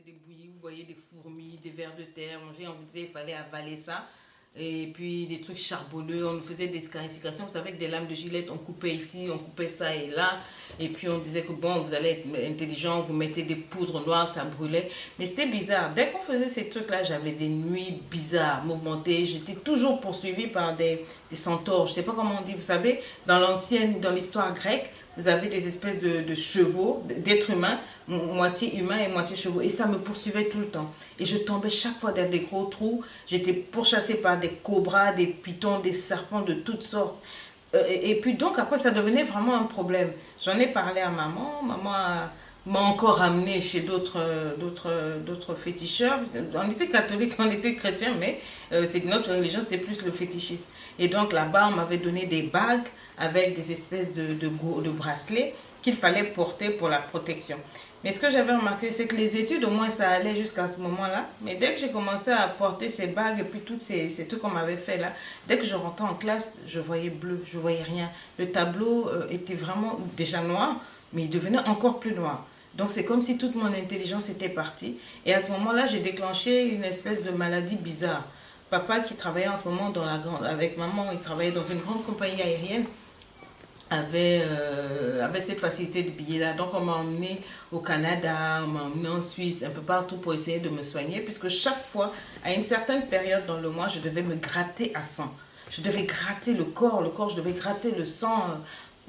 des bouillies, vous voyez des fourmis, des vers de terre, manger, on vous disait qu'il fallait avaler ça. Et puis des trucs charbonneux, on nous faisait des scarifications, vous savez, avec des lames de gilette, on coupait ici, on coupait ça et là. Et puis on disait que bon, vous allez être intelligent, vous mettez des poudres noires, ça brûlait. Mais c'était bizarre. Dès qu'on faisait ces trucs-là, j'avais des nuits bizarres, mouvementées. J'étais toujours poursuivie par des centaures. Je ne sais pas comment on dit, vous savez, dans l'histoire grecque, vous avez des espèces de chevaux, d'êtres humains, moitié humains et moitié chevaux. Et ça me poursuivait tout le temps. Et je tombais chaque fois dans des gros trous. J'étais pourchassée par des cobras, des pythons, des serpents de toutes sortes. Et puis donc après, ça devenait vraiment un problème. J'en ai parlé à maman. M'a encore ramené chez d'autres féticheurs. On était catholiques, on était chrétiens, mais c'est notre religion, c'était plus le fétichisme. Et donc là-bas, on m'avait donné des bagues avec des espèces de bracelets qu'il fallait porter pour la protection. Mais ce que j'avais remarqué, c'est que les études, au moins, ça allait jusqu'à ce moment-là. Mais dès que j'ai commencé à porter ces bagues et puis tous ces trucs qu'on m'avait fait là, dès que je rentrais en classe, je voyais bleu, je voyais rien. Le tableau était vraiment déjà noir, mais il devenait encore plus noir. Donc c'est comme si toute mon intelligence était partie. Et à ce moment-là, j'ai déclenché une espèce de maladie bizarre. Papa qui travaillait en ce moment avec maman, il travaillait dans une grande compagnie aérienne, avait cette facilité de billets là. Donc on m'a emmené au Canada, on m'a emmené en Suisse, un peu partout pour essayer de me soigner, puisque chaque fois, à une certaine période dans le mois, je devais me gratter à sang. Je devais gratter le corps, je devais gratter le sang.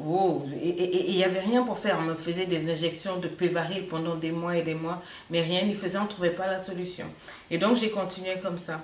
Oh, et il n'y avait rien pour faire. On me faisait des injections de Pévaril pendant des mois et des mois, mais rien n'y faisait, on ne trouvait pas la solution. Et donc j'ai continué comme ça.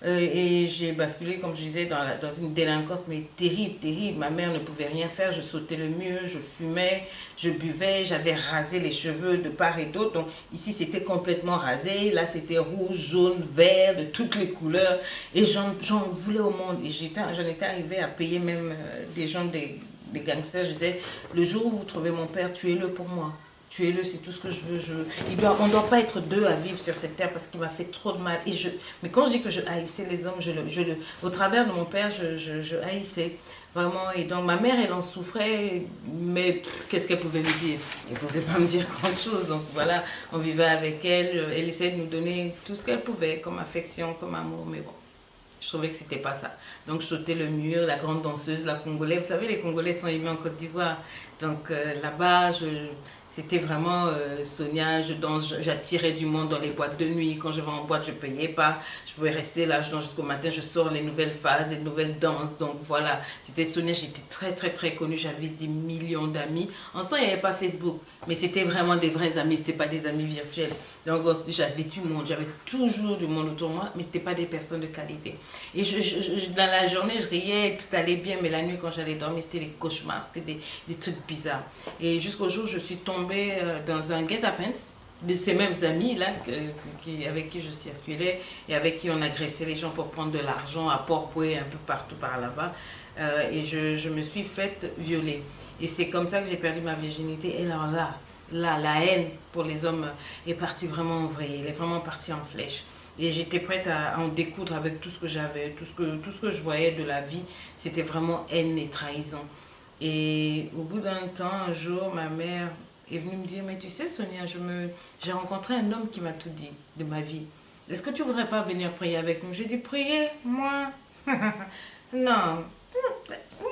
Et j'ai basculé, comme je disais, dans une délinquance, mais terrible, terrible. Ma mère ne pouvait rien faire, je sautais le mur, je fumais, je buvais, j'avais rasé les cheveux de part et d'autre. Donc ici, c'était complètement rasé, là, c'était rouge, jaune, vert, de toutes les couleurs. Et j'en voulais au monde. Et j'en étais arrivée à payer même des gens, des gangsters. Je disais, le jour où vous trouvez mon père, tuez-le pour moi. Tuez-le, c'est tout ce que je veux. On ne doit pas être deux à vivre sur cette terre parce qu'il m'a fait trop de mal. Mais quand je dis que je haïssais les hommes, au travers de mon père, je haïssais vraiment. Et donc ma mère, elle en souffrait, mais qu'est-ce qu'elle pouvait me dire? Elle ne pouvait pas me dire grand-chose. Donc voilà, on vivait avec elle. Elle essayait de nous donner tout ce qu'elle pouvait, comme affection, comme amour. Mais bon, je trouvais que c'était pas ça. Donc je sautais le mur, la grande danseuse, la Congolaise. Vous savez, les Congolais sont aimés en Côte d'Ivoire. Donc là-bas, c'était vraiment Sonia, je danse, j'attirais du monde dans les boîtes de nuit. Quand je vais en boîte, je ne payais pas. Je pouvais rester là, je danse jusqu'au matin, je sors les nouvelles phases, les nouvelles danses. Donc voilà, c'était Sonia, j'étais très très très connue, j'avais des millions d'amis. En soi, il n'y avait pas Facebook, mais c'était vraiment des vrais amis, ce n'était pas des amis virtuels. Donc j'avais du monde, j'avais toujours du monde autour de moi, mais ce n'était pas des personnes de qualité. Et dans la journée, je riais, tout allait bien, mais la nuit, quand j'allais dormir, c'était des cauchemars, c'était des trucs bizarres. Et jusqu'au jour où je suis tombée dans un guet-apens de ces mêmes amis là avec qui je circulais et avec qui on agressait les gens pour prendre de l'argent à Port-Bouët, un peu partout par là-bas. Et je me suis faite violer. Et c'est comme ça que j'ai perdu ma virginité. Et alors là, la haine pour les hommes est partie vraiment en vrille. Elle est vraiment partie en flèche. Et j'étais prête à en découdre avec tout ce que j'avais, tout ce que je voyais de la vie. C'était vraiment haine et trahison. Et au bout d'un temps, un jour, ma mère est venue me dire, mais tu sais Sonia, j'ai rencontré un homme qui m'a tout dit de ma vie. Est-ce que tu voudrais pas venir prier avec nous? J'ai dit, prier? Moi? Non. Moi,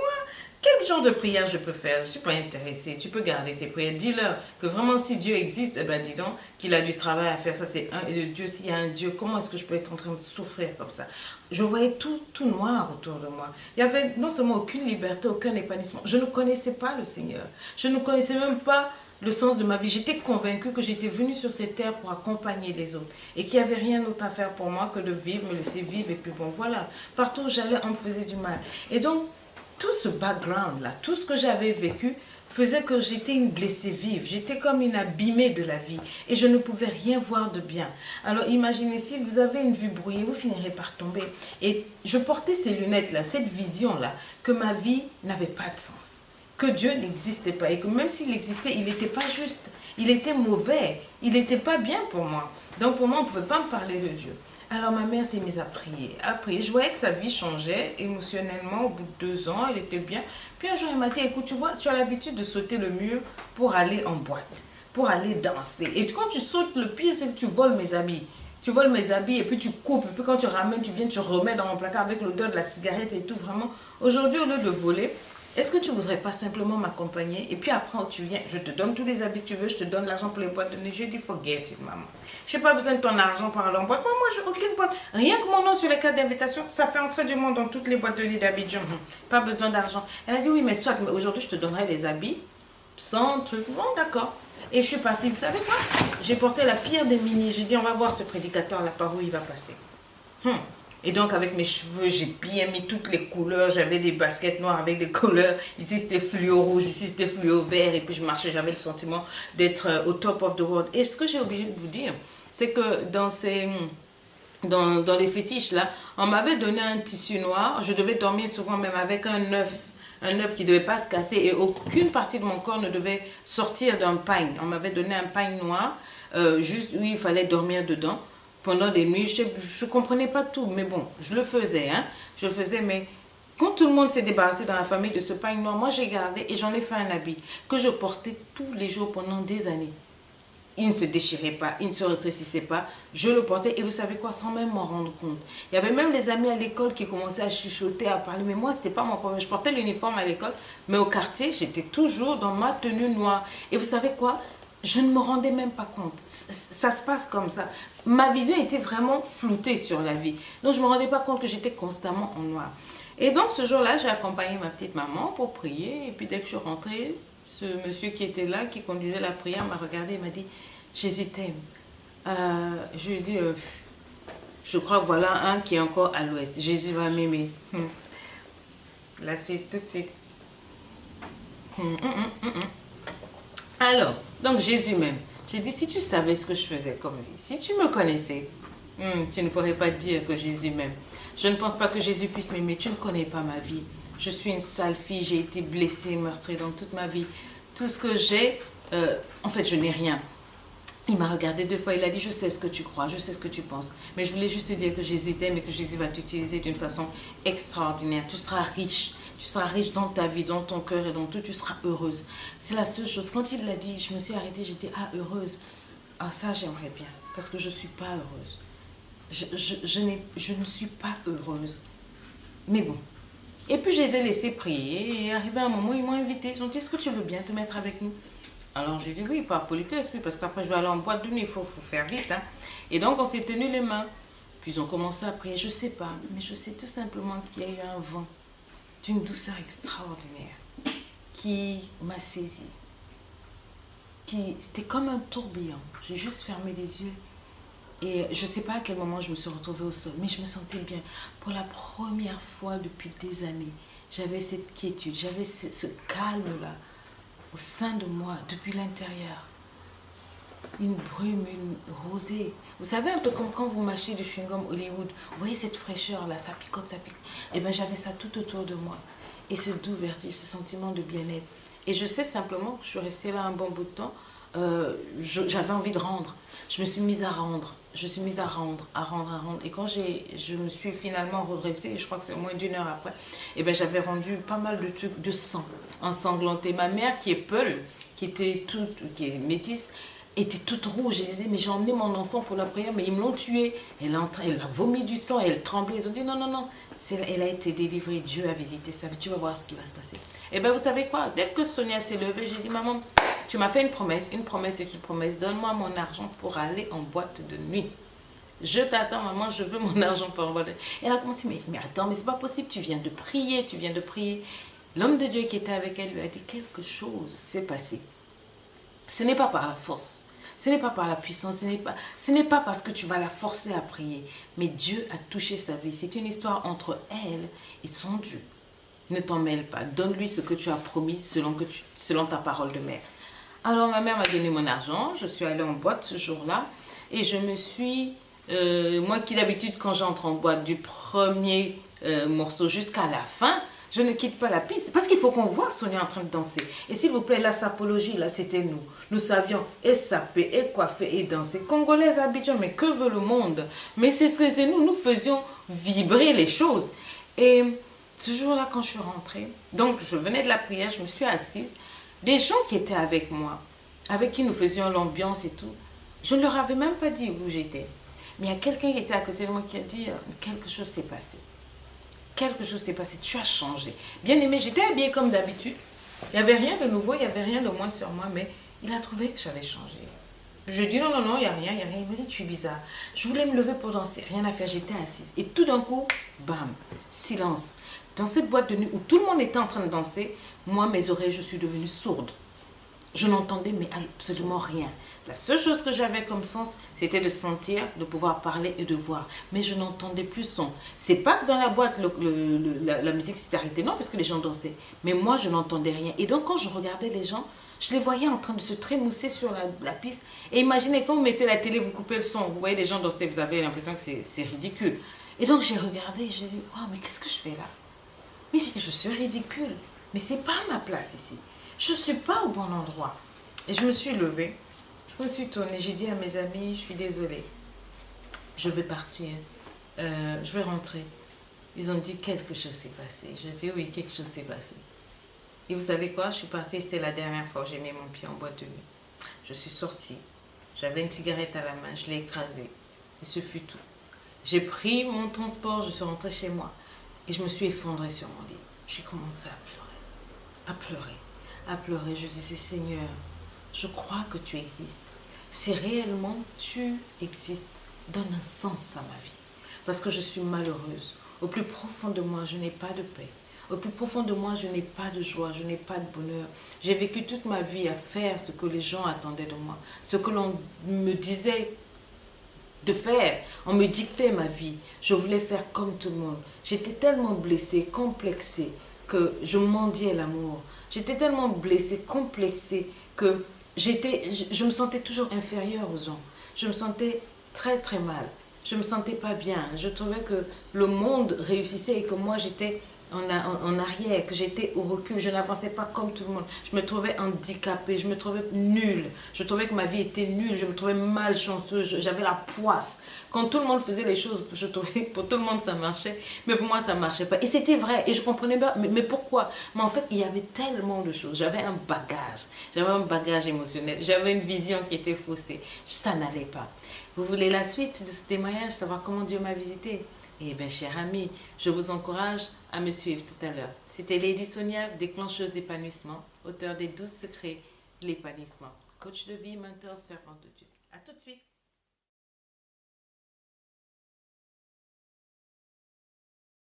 quel genre de prière je peux faire? Je ne suis pas intéressée. Tu peux garder tes prières. Dis-leur que vraiment si Dieu existe, eh ben dis donc qu'il a du travail à faire. Ça c'est un. Et le Dieu, s'il y a un Dieu, comment est-ce que je peux être en train de souffrir comme ça? Je voyais tout noir autour de moi. Il y avait non seulement aucune liberté, aucun épanouissement. Je ne connaissais pas le Seigneur. Je ne connaissais même pas le sens de ma vie. J'étais convaincue que j'étais venue sur cette terre pour accompagner les autres et qu'il n'y avait rien d'autre à faire pour moi que de vivre, me laisser vivre et puis bon voilà. Partout où j'allais, on me faisait du mal. Et donc, tout ce background-là, tout ce que j'avais vécu faisait que j'étais une blessée vive. J'étais comme une abîmée de la vie et je ne pouvais rien voir de bien. Alors imaginez si vous avez une vue brouillée, vous finirez par tomber. Et je portais ces lunettes-là, cette vision-là, que ma vie n'avait pas de sens. Que Dieu n'existait pas et que même s'il existait, il n'était pas juste, il était mauvais, il n'était pas bien pour moi. Donc pour moi, on ne pouvait pas me parler de Dieu. Alors ma mère s'est mise à prier, à prier. Je voyais que sa vie changeait émotionnellement au bout de 2 ans, elle était bien. Puis un jour, elle m'a dit, écoute, tu vois, tu as l'habitude de sauter le mur pour aller en boîte. pour aller danser. Et quand tu sautes, le pire, c'est que tu voles mes habits. Tu voles mes habits et puis tu coupes. Et puis quand tu ramènes, tu viens, tu remets dans mon placard avec l'odeur de la cigarette et tout. Vraiment, aujourd'hui, au lieu de voler, est-ce que tu voudrais pas simplement m'accompagner? Et puis après, tu viens, je te donne tous les habits que tu veux, je te donne l'argent pour les boîtes de nuit. Je dis, forget it, maman. Je n'ai pas besoin de ton argent pour aller en boîte. Moi, j'ai aucune boîte. Rien que mon nom sur les cartes d'invitation, ça fait entrer du monde dans toutes les boîtes de nuit d'Abidjan. Pas besoin d'argent. Elle a dit, oui, mais soit, mais aujourd'hui, je te donnerai des habits sans truc. Bon, d'accord. Et je suis partie. Vous savez quoi? J'ai porté la pire des mini. J'ai dit, on va voir ce prédicateur là par où il va passer. Et donc, avec mes cheveux, j'ai bien mis toutes les couleurs. J'avais des baskets noires avec des couleurs. Ici, c'était fluo rouge. Ici, c'était fluo vert. Et puis, je marchais. J'avais le sentiment d'être au top of the world. Et ce que j'ai oublié de vous dire, c'est que dans les fétiches, là, on m'avait donné un tissu noir. Je devais dormir souvent même avec un œuf. Un œuf qui ne devait pas se casser. Et aucune partie de mon corps ne devait sortir d'un pagne. On m'avait donné un pagne noir, juste où il fallait dormir dedans. Pendant des nuits, je ne comprenais pas tout, mais bon, je le faisais, hein. Je le faisais, mais quand tout le monde s'est débarrassé dans la famille de ce pagne noir, moi j'ai gardé et j'en ai fait un habit que je portais tous les jours pendant des années. Il ne se déchirait pas, il ne se rétrécissait pas, je le portais et vous savez quoi, sans même m'en rendre compte. Il y avait même des amis à l'école qui commençaient à chuchoter, à parler, mais moi c'était pas mon problème. Je portais l'uniforme à l'école, mais au quartier, j'étais toujours dans ma tenue noire. Et vous savez quoi? Je ne me rendais même pas compte. Ça se passe comme ça. Ma vision était vraiment floutée sur la vie. Donc, je ne me rendais pas compte que j'étais constamment en noir. Et donc, ce jour-là, j'ai accompagné ma petite maman pour prier. Et puis, dès que je suis rentrée, ce monsieur qui était là, qui conduisait la prière, m'a regardé et m'a dit, Jésus t'aime. Je lui ai dit, je crois voilà un qui est encore à l'ouest. Jésus va m'aimer. La suite, tout de suite. Alors, donc Jésus m'aime. J'ai dit, si tu savais ce que je faisais comme vie, si tu me connaissais, tu ne pourrais pas dire que Jésus m'aime. Je ne pense pas que Jésus puisse m'aimer. Tu ne connais pas ma vie. Je suis une sale fille. J'ai été blessée, meurtrie dans toute ma vie. Tout ce que j'ai, en fait, je n'ai rien. Il m'a regardé 2 fois. Il a dit, je sais ce que tu crois, je sais ce que tu penses. Mais je voulais juste te dire que Jésus t'aime et que Jésus va t'utiliser d'une façon extraordinaire. Tu seras riche. Tu seras riche dans ta vie, dans ton cœur et dans tout. Tu seras heureuse. C'est la seule chose. Quand il l'a dit, je me suis arrêtée. J'étais, heureuse. Ah, ça, j'aimerais bien. Parce que je ne suis pas heureuse. Je ne suis pas heureuse. Mais bon. Et puis, je les ai laissés prier. Et arrivé un moment, ils m'ont invité. Ils ont dit, est-ce que tu veux bien te mettre avec nous? Alors, j'ai dit oui, par politesse, oui, parce qu'après, je vais aller en boîte de nuit. Il faut faire vite. Hein. Et donc, on s'est tenu les mains. Puis, ils ont commencé à prier. Je ne sais pas. Mais je sais tout simplement qu'il y a eu un vent d'une douceur extraordinaire qui m'a saisie. C'était comme un tourbillon. J'ai juste fermé les yeux et je ne sais pas à quel moment je me suis retrouvée au sol, mais je me sentais bien. Pour la première fois depuis des années, j'avais cette quiétude, j'avais ce calme-là au sein de moi, depuis l'intérieur. Une brume, une rosée. Vous savez, un peu comme quand vous mâchez du chewing-gum Hollywood. Vous voyez cette fraîcheur-là, ça picote, ça picote. Et bien, j'avais ça tout autour de moi. Et ce doux vertige, ce sentiment de bien-être. Et je sais simplement que je suis restée là un bon bout de temps. J'avais envie de rendre. Je me suis mise à rendre. Je suis mise à rendre. Et quand je me suis finalement redressée, et je crois que c'est au moins d'1 heure après, et ben j'avais rendu pas mal de trucs de sang, ensanglanté. Ma mère qui est Peul, qui est métisse, était toute rouge. Elle disait, mais j'ai emmené mon enfant pour la prière, mais ils me l'ont tué. Elle a vomi du sang, elle tremblait. Ils ont dit, non, elle a été délivrée. Dieu a visité sa vie. Tu vas voir ce qui va se passer. Et bien, vous savez quoi? Dès que Sonia s'est levée, j'ai dit, maman, tu m'as fait une promesse est une promesse. Donne-moi mon argent pour aller en boîte de nuit. Je t'attends, maman, je veux mon argent pour en boîte de nuit. Elle a commencé, mais attends, mais c'est pas possible. Tu viens de prier. L'homme de Dieu qui était avec elle lui a dit, quelque chose s'est passé. Ce n'est pas par la force. Ce n'est pas par la puissance, ce n'est pas parce que tu vas la forcer à prier. Mais Dieu a touché sa vie. C'est une histoire entre elle et son Dieu. Ne t'en mêle pas. Donne-lui ce que tu as promis selon ta parole de mère. Alors ma mère m'a donné mon argent. Je suis allée en boîte ce jour-là. Et je me suis... moi qui d'habitude quand j'entre en boîte du premier morceau jusqu'à la fin... Je ne quitte pas la piste parce qu'il faut qu'on voit Sonia en train de danser. Et s'il vous plaît, la sapologie, là, c'était nous. Nous savions et saper, et coiffer, et danser. Congolaises Abidjan, mais que veut le monde? Mais c'est ce que c'est nous. Nous faisions vibrer les choses. Et ce jour-là, quand je suis rentrée, donc je venais de la prière, je me suis assise. Des gens qui étaient avec moi avec qui nous faisions l'ambiance et tout. Je ne leur avais même pas dit où j'étais. Mais il y a quelqu'un qui était à côté de moi qui a dit, quelque chose s'est passé. Quelque chose s'est passé, tu as changé. Bien aimé, j'étais habillée comme d'habitude. Il n'y avait rien de nouveau, il n'y avait rien de moins sur moi, mais il a trouvé que j'avais changé. Je dis non, non, non, il n'y a rien, il n'y a rien. Il m'a dit, tu es bizarre. Je voulais me lever pour danser, rien à faire, j'étais assise. Et tout d'un coup, bam, silence. Dans cette boîte de nuit où tout le monde était en train de danser, moi, mes oreilles, je suis devenue sourde. Je n'entendais mais absolument rien. La seule chose que j'avais comme sens, c'était de sentir, de pouvoir parler et de voir. Mais je n'entendais plus son. C'est pas que dans la boîte, la musique s'est arrêtée, non, parce que les gens dansaient. Mais moi, je n'entendais rien. Et donc, quand je regardais les gens, je les voyais en train de se trémousser sur la piste. Et imaginez, quand vous mettez la télé, vous coupez le son, vous voyez les gens danser, vous avez l'impression que c'est ridicule. Et donc, j'ai regardé et je me dis, wow, mais qu'est-ce que je fais là? Mais je suis ridicule. Mais c'est pas ma place ici. Je ne suis pas au bon endroit. Et je me suis levée. Je me suis tournée. J'ai dit à mes amis, je suis désolée. Je vais partir. Je vais rentrer. Ils ont dit, quelque chose s'est passé. Je dis, oui, quelque chose s'est passé. Et vous savez quoi? Je suis partie. C'était la dernière fois que j'ai mis mon pied en boîte de nuit. Je suis sortie. J'avais une cigarette à la main. Je l'ai écrasée. Et ce fut tout. J'ai pris mon transport. Je suis rentrée chez moi. Et je me suis effondrée sur mon lit. J'ai commencé à pleurer. À pleurer. Je disais, Seigneur, je crois que tu existes. Si réellement tu existes, donne un sens à ma vie. Parce que je suis malheureuse. Au plus profond de moi, je n'ai pas de paix. Au plus profond de moi, je n'ai pas de joie, je n'ai pas de bonheur. J'ai vécu toute ma vie à faire ce que les gens attendaient de moi. Ce que l'on me disait de faire. On me dictait ma vie. Je voulais faire comme tout le monde. J'étais tellement blessée, complexée, que je mendiais l'amour. J'étais tellement blessée, complexée, que je me sentais toujours inférieure aux gens. Je me sentais très très mal. Je me sentais pas bien. Je trouvais que le monde réussissait et que moi j'étais en arrière, que j'étais au recul. Je n'avançais pas comme tout le monde. Je me trouvais handicapée, je me trouvais nulle. Je trouvais que ma vie était nulle, je me trouvais malchanceuse, j'avais la poisse. Quand tout le monde faisait les choses, je trouvais que pour tout le monde ça marchait, mais pour moi ça ne marchait pas. Et c'était vrai, et je comprenais pas, mais pourquoi? Mais en fait, il y avait tellement de choses. J'avais un bagage émotionnel, j'avais une vision qui était faussée. Ça n'allait pas. Vous voulez la suite de ce témoignage, savoir comment Dieu m'a visité? Eh bien, cher ami, je vous encourage à me suivre tout à l'heure. C'était Lady Sonia, déclencheuse d'épanouissement, auteure des 12 secrets de l'épanouissement, coach de vie, mentor, servante de Dieu. À tout de suite.